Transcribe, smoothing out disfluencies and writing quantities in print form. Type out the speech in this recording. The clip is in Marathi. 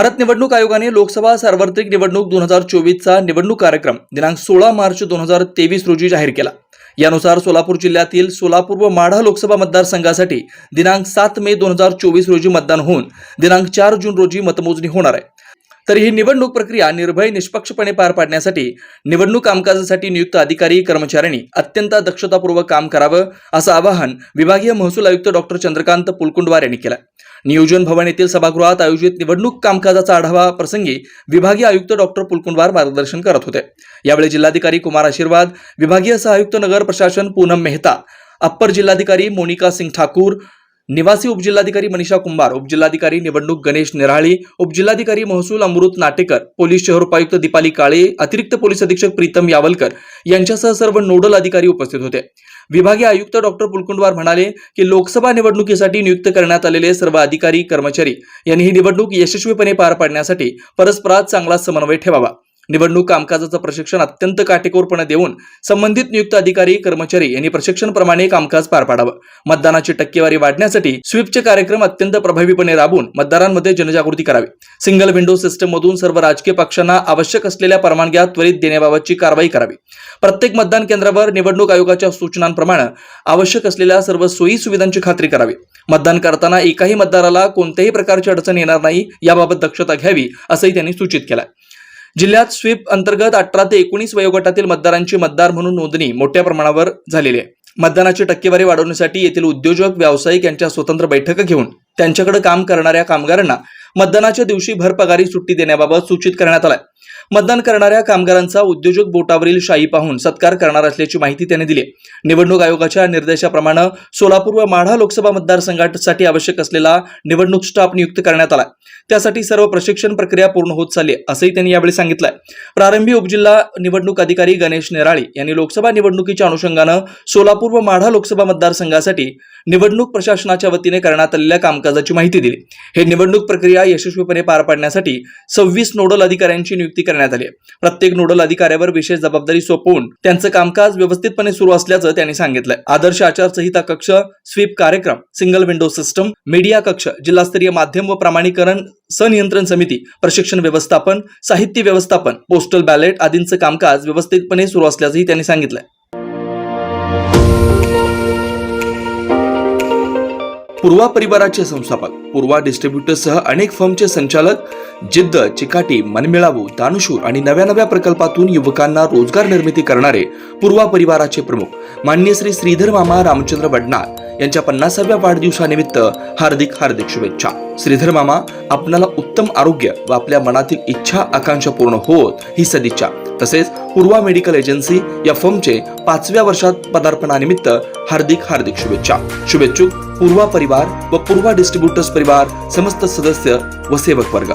भारत निवडणूक आयोगाने लोकसभा सार्वत्रिक निवडणूक 2024चा निवडणूक कार्यक्रम दिनांक 16 मार्च 2023 रोजी जाहीर केला। यानुसार सोलापूर जिल्ह्यातील सोलापूर व माढा लोकसभा मतदारसंघासाठी दिनांक 7 मे 2024 रोजी मतदान होऊन दिनांक 4 जून रोजी मतमोजणी होणार आहे। तर ही निवडणूक प्रक्रिया निर्भय निष्पक्षपणे पार पाडण्यासाठी निवडणूक कामकाजासाठी नियुक्त अधिकारी कर्मचाऱ्यांनी अत्यंत दक्षतापूर्वक काम करावं असं आवाहन विभागीय महसूल आयुक्त डॉक्टर चंद्रकांत पुलकुंडवार यांनी केलं। नियोजन भवन येथील सभागृहात आयोजित निवडणूक कामकाजाचा आढावा प्रसंगी विभागीय आयुक्त डॉक्टर पुलकुंडवार मार्गदर्शन करत होते। यावेळी जिल्हाधिकारी कुमार आशीर्वाद, विभागीय सहायुक्त नगर प्रशासन पूनम मेहता, अप्पर जिल्हाधिकारी मोनिका सिंग ठाकूर, निवासी उपजिल्हाधिकारी मनीषा कुंभार, उपजिल्हाधिकारी निवडणूक गणेश निराळी, उपजिल्हाधिकारी महसूल अमृत नाटेकर, पोलीस शहर उपायुक्त दीपाली काळे, अतिरिक्त पोलीस अधीक्षक प्रीतम यावलकर यांच्यासह सर्व नोडल अधिकारी उपस्थित होते। विभागीय आयुक्त डॉक्टर पुलकुंडवार म्हणाले की लोकसभा निवडणुकीसाठी नियुक्त करण्यात आलेले सर्व अधिकारी कर्मचारी यांनी ही निवडणूक यशस्वीपणे पार पाडण्यासाठी परस्परात चांगला समन्वय ठेवावा। निवडणूक कामकाजाचं प्रशिक्षण अत्यंत काटेकोरपणे देऊन संबंधित नियुक्त अधिकारी कर्मचारी यांनी प्रशिक्षणाप्रमाणे कामकाज पार पाडावं। मतदानाची टक्केवारी वाढण्यासाठी स्वीपचे कार्यक्रम अत्यंत प्रभावीपणे राबवून मतदारांमध्ये जनजागृती करावी। सिंगल विंडो सिस्टम मधून सर्व राजकीय पक्षांना आवश्यक असलेल्या परवानग्या त्वरित देण्याबाबतची कारवाई करावी। प्रत्येक मतदान केंद्रावर निवडणूक आयोगाच्या सूचनांप्रमाणे आवश्यक असलेल्या सर्व सोयी सुविधांची खात्री करावी। मतदान करताना एकाही मतदाराला कोणत्याही प्रकारची अडचण येणार नाही याबाबत दक्षता घ्यावी असंही त्यांनी सूचित केलं। जिल्ह्यात स्वीप अंतर्गत 18 ते 19 वयोगटातील मतदारांची मतदार म्हणून नोंदणी मोठ्या प्रमाणावर झालेली आहे। मतदानाची टक्केवारी वाढवण्यासाठी येथील उद्योजक व्यावसायिक यांच्या स्वतंत्र बैठका घेऊन त्यांच्याकडे काम करणाऱ्या कामगारांना मतदानाच्या दिवशी भरपगारी सुट्टी देण्याबाबत सूचित करण्यात आलं। मतदान करणाऱ्या कामगारांचा उद्योजक बोटावरील शाई पाहून सत्कार करणार असल्याची माहिती त्यांनी दिली। निवडणूक आयोगाच्या निर्देशाप्रमाणे सोलापूर व माढा लोकसभा मतदारसंघासाठी आवश्यक असलेला निवडणूक स्टाफ नियुक्त करण्यात आला। त्यासाठी सर्व प्रशिक्षण प्रक्रिया पूर्ण होत चालली असंही त्यांनी यावेळी सांगितलं। प्रारंभी उपजिल्हा निवडणूक अधिकारी गणेश निराळी यांनी लोकसभा निवडणुकीच्या अनुषंगानं सोलापूर व माढा लोकसभा मतदारसंघासाठी निवडणूक प्रशासनाच्या वतीने करण्यात आलेल्या कामकाजाची माहिती दिली। हे निवडणूक प्रक्रिया यशस्वीपणे पार पाडण्यासाठी 26 नोडल अधिकाऱ्यांची नियुक्ती करण्यात आली। प्रत्येक नोडल अधिकाऱ्यावर विशेष जबाबदारी सोपवून त्यांचं कामकाज व्यवस्थितपणे सुरू असल्याचं त्यांनी सांगितलं। आदर्श आचारसंहिता कक्ष, स्वीप कार्यक्रम, सिंगल विंडो सिस्टम, मीडिया कक्ष, जिल्हास्तरीय माध्यम व प्रमाणीकरण संनियंत्रण समिती, प्रशिक्षण व्यवस्थापन, साहित्य व्यवस्थापन, पोस्टल बॅलेट आदींचं कामकाज व्यवस्थितपणे सुरू असल्याचंही त्यांनी सांगितलं। पूर्वा परिवाराचे संस्थापक, पूर्वा डिस्ट्रीब्युटर्ससह अनेक फर्मचे संचालक, जिद्द, चिकाटी, मनमिळावू, दानशूर आणि नव्या प्रकल्पातून युवकांना रोजगार निर्मिती करणारे पूर्वा परिवाराचे प्रमुख माननीय श्री श्रीधर मामा रामचंद्र वडनार यांच्या 50व्या वाढदिवसानिमित्त हार्दिक शुभेच्छा। श्रीधर मामा, आपणाला उत्तम आरोग्य व आपल्या मनातील इच्छा आकांक्षा पूर्ण होत ही सदिच्छा। तसेच पूर्वा मेडिकल एजन्सी या फर्मचे 5व्या वर्षात पदार्पणानिमित्त हार्दिक शुभेच्छा। शुभेच्छुक पूर्वा परिवार व पूर्वा डिस्ट्रीब्युटर्स परिवार, समस्त सदस्य व सेवक वर्ग।